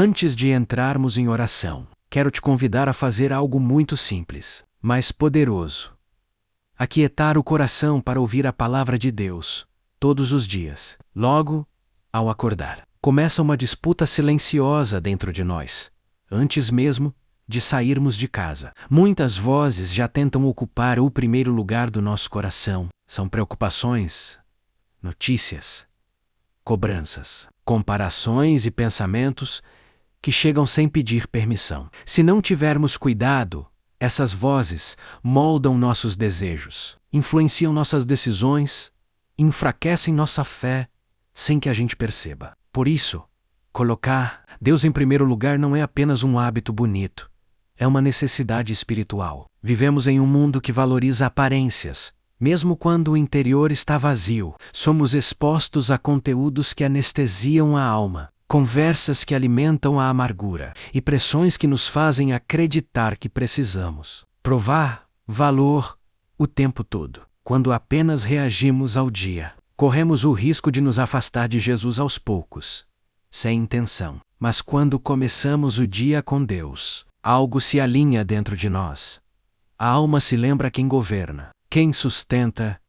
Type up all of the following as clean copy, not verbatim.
Antes de entrarmos em oração, quero te convidar a fazer algo muito simples, mas poderoso. Aquietar o coração para ouvir a palavra de Deus, todos os dias. Logo, ao acordar, começa uma disputa silenciosa dentro de nós, antes mesmo de sairmos de casa. Muitas vozes já tentam ocupar o primeiro lugar do nosso coração. São preocupações, notícias, cobranças, comparações e pensamentos que chegam sem pedir permissão. Se não tivermos cuidado, essas vozes moldam nossos desejos, influenciam nossas decisões, enfraquecem nossa fé sem que a gente perceba. Por isso, colocar Deus em primeiro lugar não é apenas um hábito bonito, é uma necessidade espiritual. Vivemos em um mundo que valoriza aparências, mesmo quando o interior está vazio. Somos expostos a conteúdos que anestesiam a alma, conversas que alimentam a amargura e pressões que nos fazem acreditar que precisamos provar valor o tempo todo. Quando apenas reagimos ao dia, corremos o risco de nos afastar de Jesus aos poucos, sem intenção. Mas quando começamos o dia com Deus, algo se alinha dentro de nós. A alma se lembra quem governa, quem sustenta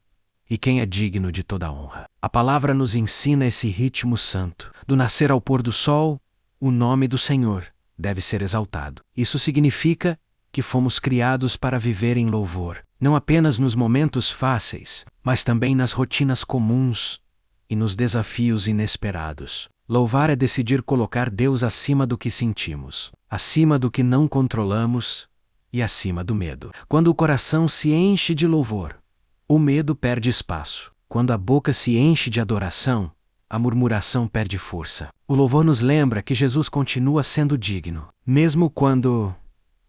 e quem é digno de toda honra. A palavra nos ensina esse ritmo santo. Do nascer ao pôr do sol, o nome do Senhor deve ser exaltado. Isso significa que fomos criados para viver em louvor, não apenas nos momentos fáceis, mas também nas rotinas comuns e nos desafios inesperados. Louvar é decidir colocar Deus acima do que sentimos, acima do que não controlamos e acima do medo. Quando o coração se enche de louvor, o medo perde espaço. Quando a boca se enche de adoração, a murmuração perde força. O louvor nos lembra que Jesus continua sendo digno, mesmo quando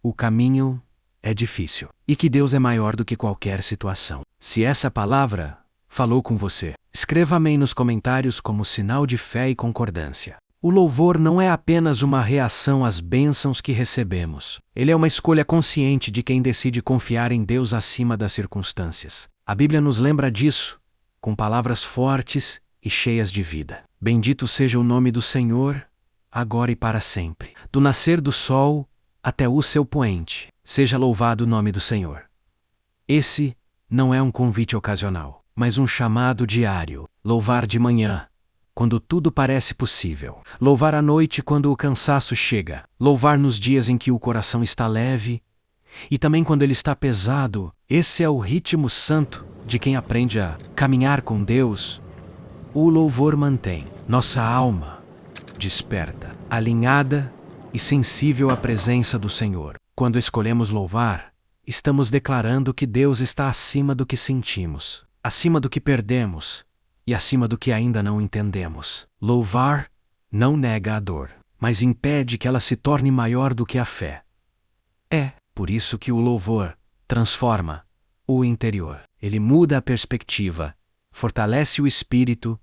o caminho é difícil, e que Deus é maior do que qualquer situação. Se essa palavra falou com você, escreva amém nos comentários como sinal de fé e concordância. O louvor não é apenas uma reação às bênçãos que recebemos. Ele é uma escolha consciente de quem decide confiar em Deus acima das circunstâncias. A Bíblia nos lembra disso, com palavras fortes e cheias de vida. Bendito seja o nome do Senhor, agora e para sempre. Do nascer do sol até o seu poente, seja louvado o nome do Senhor. Esse não é um convite ocasional, mas um chamado diário. Louvar de manhã, quando tudo parece possível. Louvar à noite quando o cansaço chega. Louvar nos dias em que o coração está leve e também quando ele está pesado. Esse é o ritmo santo de quem aprende a caminhar com Deus. O louvor mantém nossa alma desperta, alinhada e sensível à presença do Senhor. Quando escolhemos louvar, estamos declarando que Deus está acima do que sentimos, acima do que perdemos e acima do que ainda não entendemos. Louvar não nega a dor, mas impede que ela se torne maior do que a fé. É por isso que o louvor transforma o interior. Ele muda a perspectiva, fortalece o espírito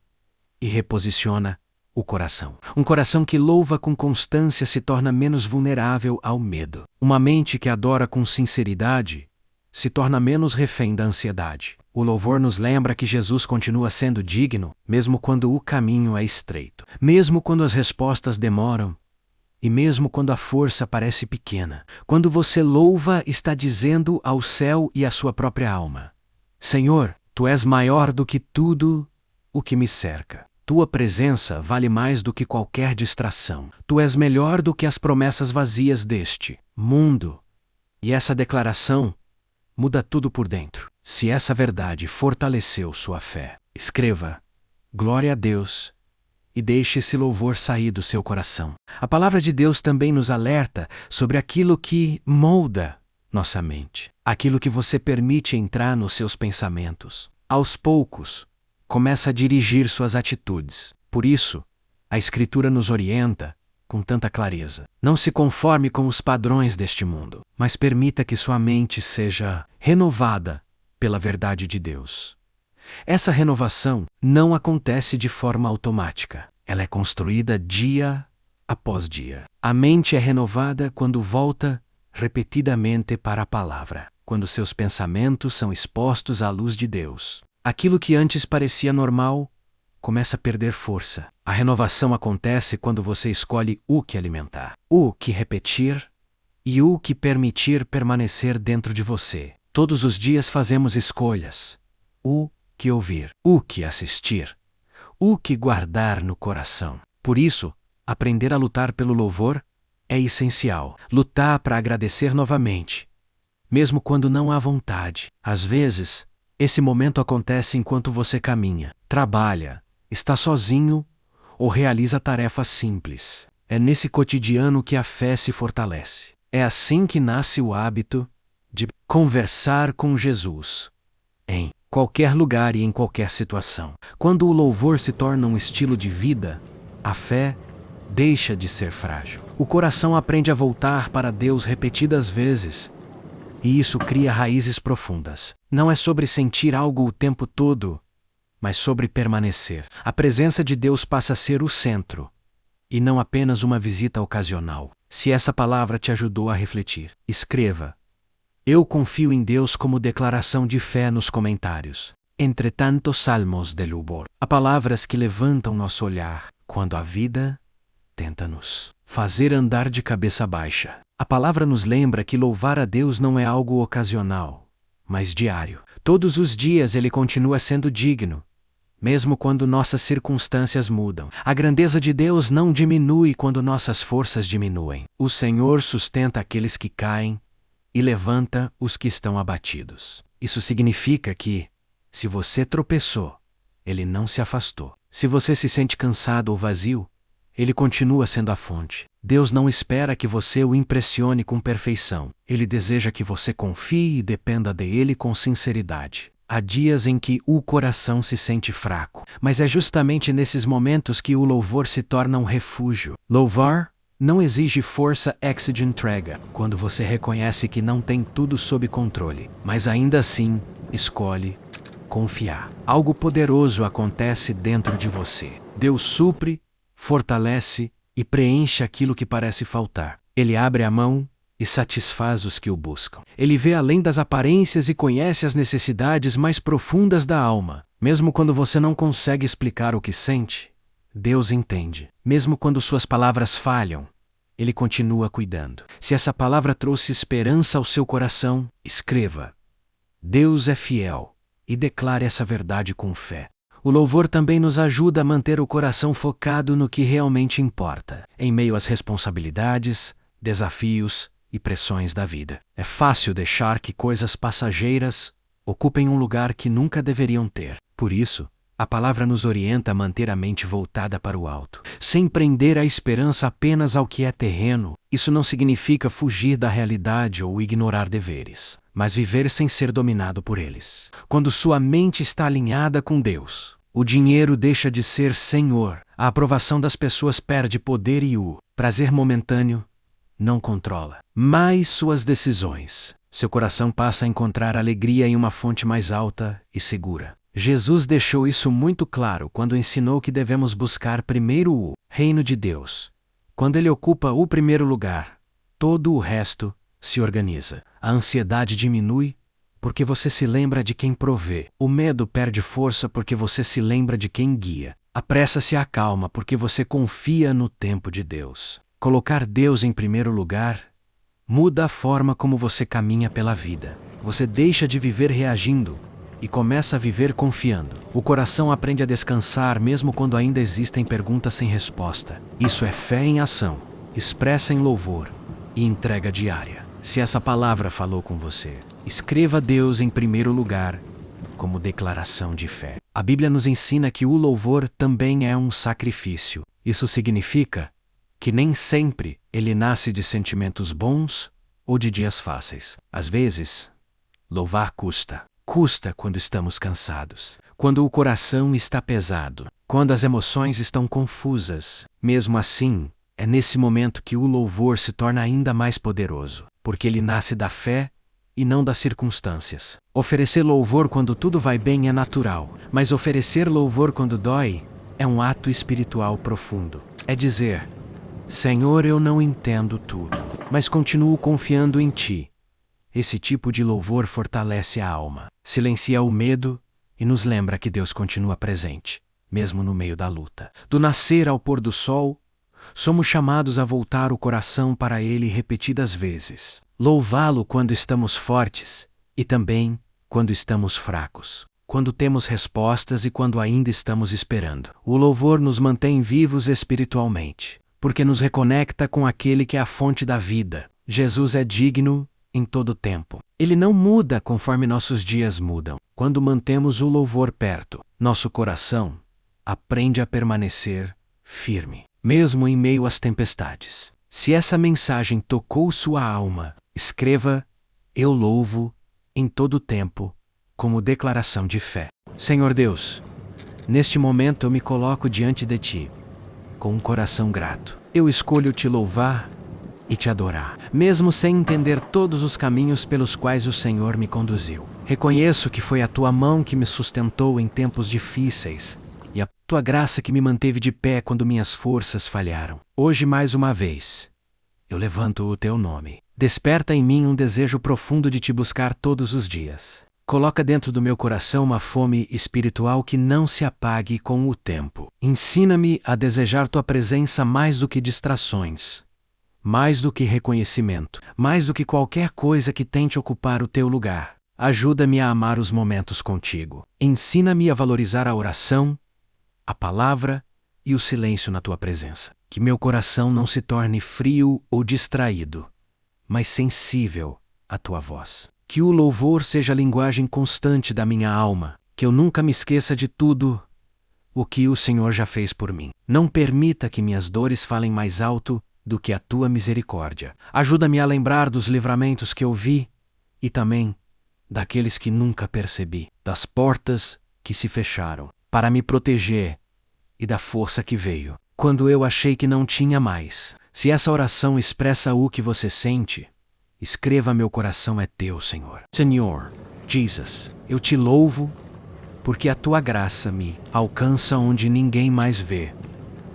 e reposiciona o coração. Um coração que louva com constância se torna menos vulnerável ao medo. Uma mente que adora com sinceridade se torna menos refém da ansiedade. O louvor nos lembra que Jesus continua sendo digno, mesmo quando o caminho é estreito, mesmo quando as respostas demoram e mesmo quando a força parece pequena. Quando você louva, está dizendo ao céu e à sua própria alma: Senhor, Tu és maior do que tudo o que me cerca. Tua presença vale mais do que qualquer distração. Tu és melhor do que as promessas vazias deste mundo. E essa declaração muda tudo por dentro. Se essa verdade fortaleceu sua fé, escreva glória a Deus e deixe esse louvor sair do seu coração. A palavra de Deus também nos alerta sobre aquilo que molda nossa mente, aquilo que você permite entrar nos seus pensamentos. Aos poucos, começa a dirigir suas atitudes. Por isso, a Escritura nos orienta com tanta clareza. Não se conforme com os padrões deste mundo, mas permita que sua mente seja renovada pela verdade de Deus. Essa renovação não acontece de forma automática. Ela é construída dia após dia. A mente é renovada quando volta repetidamente para a palavra, quando seus pensamentos são expostos à luz de Deus. Aquilo que antes parecia normal começa a perder força. A renovação acontece quando você escolhe o que alimentar, o que repetir e o que permitir permanecer dentro de você. Todos os dias fazemos escolhas. O que ouvir, o que assistir, o que guardar no coração. Por isso, aprender a lutar pelo louvor é essencial. Lutar para agradecer novamente, mesmo quando não há vontade. Às vezes, esse momento acontece enquanto você caminha, trabalha, está sozinho ou realiza tarefas simples. É nesse cotidiano que a fé se fortalece. É assim que nasce o hábito de conversar com Jesus, em qualquer lugar e em qualquer situação. Quando o louvor se torna um estilo de vida, a fé deixa de ser frágil. O coração aprende a voltar para Deus repetidas vezes, e isso cria raízes profundas. Não é sobre sentir algo o tempo todo, mas sobre permanecer. A presença de Deus passa a ser o centro, e não apenas uma visita ocasional. Se essa palavra te ajudou a refletir, escreva: "Eu confio em Deus" como declaração de fé nos comentários. Entre tantos salmos de louvor, há palavras que levantam nosso olhar quando a vida tenta nos fazer andar de cabeça baixa. A palavra nos lembra que louvar a Deus não é algo ocasional, mas diário. Todos os dias Ele continua sendo digno, mesmo quando nossas circunstâncias mudam. A grandeza de Deus não diminui quando nossas forças diminuem. O Senhor sustenta aqueles que caem e levanta os que estão abatidos. Isso significa que, se você tropeçou, Ele não se afastou. Se você se sente cansado ou vazio, Ele continua sendo a fonte. Deus não espera que você o impressione com perfeição. Ele deseja que você confie e dependa dele com sinceridade. Há dias em que o coração se sente fraco, mas é justamente nesses momentos que o louvor se torna um refúgio. Louvar não exige força de entrega, quando você reconhece que não tem tudo sob controle, mas ainda assim escolhe confiar. Algo poderoso acontece dentro de você. Deus supre, fortalece e preenche aquilo que parece faltar. Ele abre a mão e satisfaz os que o buscam. Ele vê além das aparências e conhece as necessidades mais profundas da alma. Mesmo quando você não consegue explicar o que sente, Deus entende. Mesmo quando suas palavras falham, Ele continua cuidando. Se essa palavra trouxe esperança ao seu coração, escreva: "Deus é fiel", e declare essa verdade com fé. O louvor também nos ajuda a manter o coração focado no que realmente importa, em meio às responsabilidades, desafios e pressões da vida. É fácil deixar que coisas passageiras ocupem um lugar que nunca deveriam ter. Por isso, a palavra nos orienta a manter a mente voltada para o alto, sem prender a esperança apenas ao que é terreno. Isso não significa fugir da realidade ou ignorar deveres, mas viver sem ser dominado por eles. Quando sua mente está alinhada com Deus, o dinheiro deixa de ser senhor, a aprovação das pessoas perde poder e o prazer momentâneo não controla mais suas decisões. Seu coração passa a encontrar alegria em uma fonte mais alta e segura. Jesus deixou isso muito claro quando ensinou que devemos buscar primeiro o reino de Deus. Quando Ele ocupa o primeiro lugar, todo o resto se organiza. A ansiedade diminui porque você se lembra de quem provê. O medo perde força porque você se lembra de quem guia. A pressa se acalma porque você confia no tempo de Deus. Colocar Deus em primeiro lugar muda a forma como você caminha pela vida. Você deixa de viver reagindo e começa a viver confiando. O coração aprende a descansar mesmo quando ainda existem perguntas sem resposta. Isso é fé em ação, expressa em louvor e entrega diária. Se essa palavra falou com você, escreva Deus em primeiro lugar como declaração de fé. A Bíblia nos ensina que o louvor também é um sacrifício. Isso significa que nem sempre ele nasce de sentimentos bons ou de dias fáceis. Às vezes, louvar custa. Custa quando estamos cansados, quando o coração está pesado, quando as emoções estão confusas. Mesmo assim, é nesse momento que o louvor se torna ainda mais poderoso, porque ele nasce da fé e não das circunstâncias. Oferecer louvor quando tudo vai bem é natural, mas oferecer louvor quando dói é um ato espiritual profundo. É dizer: Senhor, eu não entendo tudo, mas continuo confiando em Ti. Esse tipo de louvor fortalece a alma, silencia o medo e nos lembra que Deus continua presente. mesmo no meio da luta. Do nascer ao pôr do sol, somos chamados a voltar o coração para Ele repetidas vezes. Louvá-lo quando estamos fortes e também quando estamos fracos. Quando temos respostas e quando ainda estamos esperando. O louvor nos mantém vivos espiritualmente, porque nos reconecta com aquele que é a fonte da vida. Jesus é digno em todo tempo. Ele não muda conforme nossos dias mudam. Quando mantemos o louvor perto, nosso coração aprende a permanecer firme, mesmo em meio às tempestades. Se essa mensagem tocou sua alma, escreva: Eu louvo em todo tempo, como declaração de fé. Senhor Deus, neste momento eu me coloco diante de Ti, com um coração grato. Eu escolho Te louvar e Te adorar, mesmo sem entender todos os caminhos pelos quais o Senhor me conduziu. Reconheço que foi a Tua mão que me sustentou em tempos difíceis e a Tua graça que me manteve de pé quando minhas forças falharam. Hoje, mais uma vez, eu levanto o Teu nome. Desperta em mim um desejo profundo de Te buscar todos os dias. Coloca dentro do meu coração uma fome espiritual que não se apague com o tempo. Ensina-me a desejar Tua presença mais do que distrações, mais do que reconhecimento, mais do que qualquer coisa que tente ocupar o Teu lugar. Ajuda-me a amar os momentos contigo. Ensina-me a valorizar a oração, a palavra e o silêncio na Tua presença. Que meu coração não se torne frio ou distraído, mas sensível à Tua voz. Que o louvor seja a linguagem constante da minha alma, que eu nunca me esqueça de tudo o que o Senhor já fez por mim. Não permita que minhas dores falem mais alto do que a Tua misericórdia. Ajuda-me a lembrar dos livramentos que eu vi e também daqueles que nunca percebi, das portas que se fecharam para me proteger e da força que veio quando eu achei que não tinha mais. Se essa oração expressa o que você sente, escreva: Meu coração é Teu, Senhor. Senhor Jesus, eu Te louvo porque a Tua graça me alcança onde ninguém mais vê.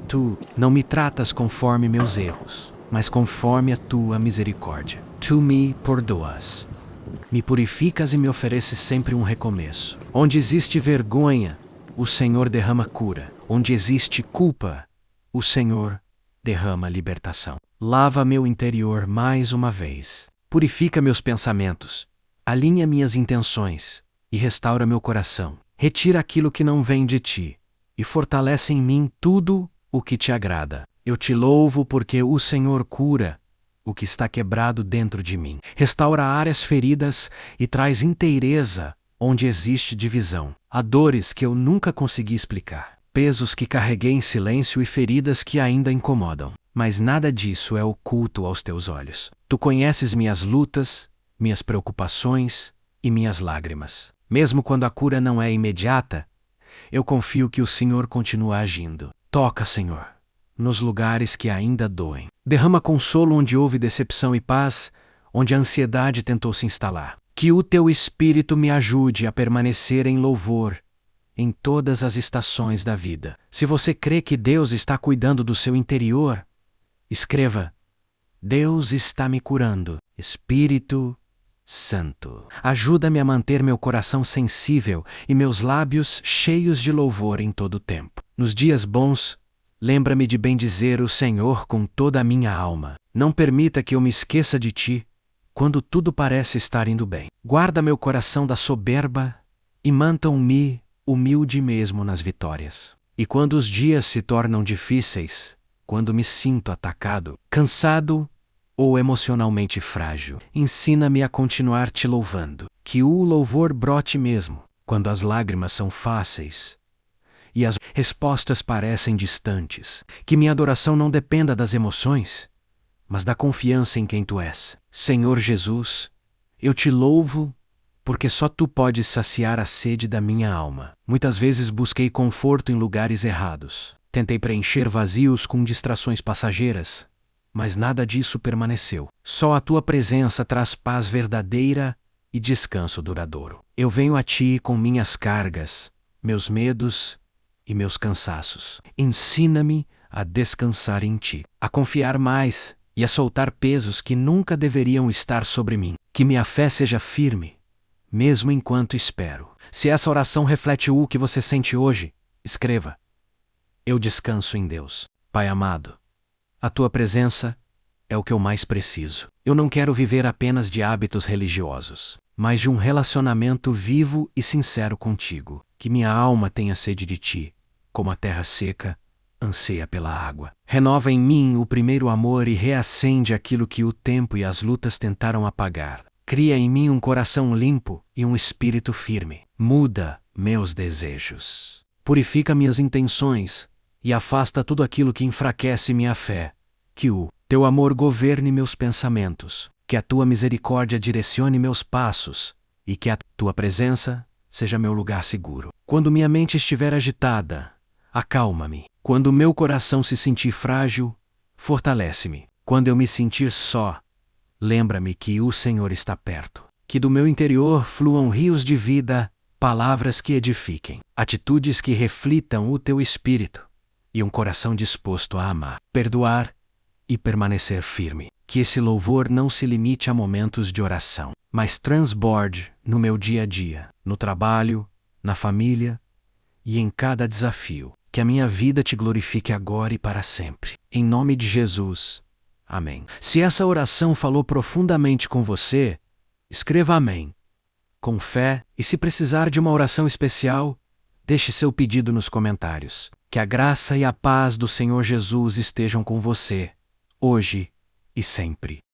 Tu não me tratas conforme meus erros, mas conforme a Tua misericórdia. Tu me perdoas, me purificas e me ofereces sempre um recomeço. Onde existe vergonha, o Senhor derrama cura. Onde existe culpa, o Senhor derrama libertação. Lava meu interior mais uma vez. Purifica meus pensamentos, alinha minhas intenções e restaura meu coração. Retira aquilo que não vem de Ti e fortalece em mim tudo o que Te agrada. Eu Te louvo porque o Senhor cura o que está quebrado dentro de mim. Restaura áreas feridas e traz inteireza onde existe divisão. Há dores que eu nunca consegui explicar, pesos que carreguei em silêncio e feridas que ainda incomodam. Mas nada disso é oculto aos Teus olhos. Tu conheces minhas lutas, minhas preocupações e minhas lágrimas. Mesmo quando a cura não é imediata, eu confio que o Senhor continua agindo. Toca, Senhor, nos lugares que ainda doem. Derrama consolo onde houve decepção e paz, onde a ansiedade tentou se instalar. Que o Teu Espírito me ajude a permanecer em louvor em todas as estações da vida. Se você crê que Deus está cuidando do seu interior, escreva: Deus está me curando. Espírito Santo, ajuda-me a manter meu coração sensível e meus lábios cheios de louvor em todo o tempo. Nos dias bons, lembra-me de bendizer o Senhor com toda a minha alma. Não permita que eu me esqueça de Ti quando tudo parece estar indo bem. Guarda meu coração da soberba e mantão-me humilde mesmo nas vitórias. E quando os dias se tornam difíceis, quando me sinto atacado, cansado ou emocionalmente frágil, ensina-me a continuar Te louvando. Que o louvor brote mesmo quando as lágrimas são fáceis e as respostas parecem distantes. Que minha adoração não dependa das emoções, mas da confiança em quem Tu és. Senhor Jesus, eu Te louvo porque só Tu podes saciar a sede da minha alma. Muitas vezes busquei conforto em lugares errados. Tentei preencher vazios com distrações passageiras, mas nada disso permaneceu. Só a Tua presença traz paz verdadeira e descanso duradouro. Eu venho a Ti com minhas cargas, meus medos e meus cansaços. Ensina-me a descansar em Ti, a confiar mais e a soltar pesos que nunca deveriam estar sobre mim. Que minha fé seja firme, mesmo enquanto espero. Se essa oração reflete o que você sente hoje, escreva: Eu descanso em Deus. Pai amado, a tua presença é o que eu mais preciso. Eu não quero viver apenas de hábitos religiosos, mas de um relacionamento vivo e sincero contigo. Que minha alma tenha sede de ti, como a terra seca anseia pela água. Renova em mim o primeiro amor e reacende aquilo que o tempo e as lutas tentaram apagar. Cria em mim um coração limpo e um espírito firme. Muda meus desejos. Purifica minhas intenções e afasta tudo aquilo que enfraquece minha fé. Que o teu amor governe meus pensamentos, que a tua misericórdia direcione meus passos e que a tua presença seja meu lugar seguro. Quando minha mente estiver agitada, acalma-me. Quando meu coração se sentir frágil, fortalece-me. Quando eu me sentir só, lembra-me que o Senhor está perto. Que do meu interior fluam rios de vida, palavras que edifiquem, atitudes que reflitam o teu espírito e um coração disposto a amar, perdoar e permanecer firme. Que esse louvor não se limite a momentos de oração, mas transborde no meu dia a dia, no trabalho, na família e em cada desafio. Que a minha vida te glorifique agora e para sempre. Em nome de Jesus. Amém. Se essa oração falou profundamente com você, escreva amém com fé, e se precisar de uma oração especial, deixe seu pedido nos comentários. Que a graça e a paz do Senhor Jesus estejam com você, hoje e sempre.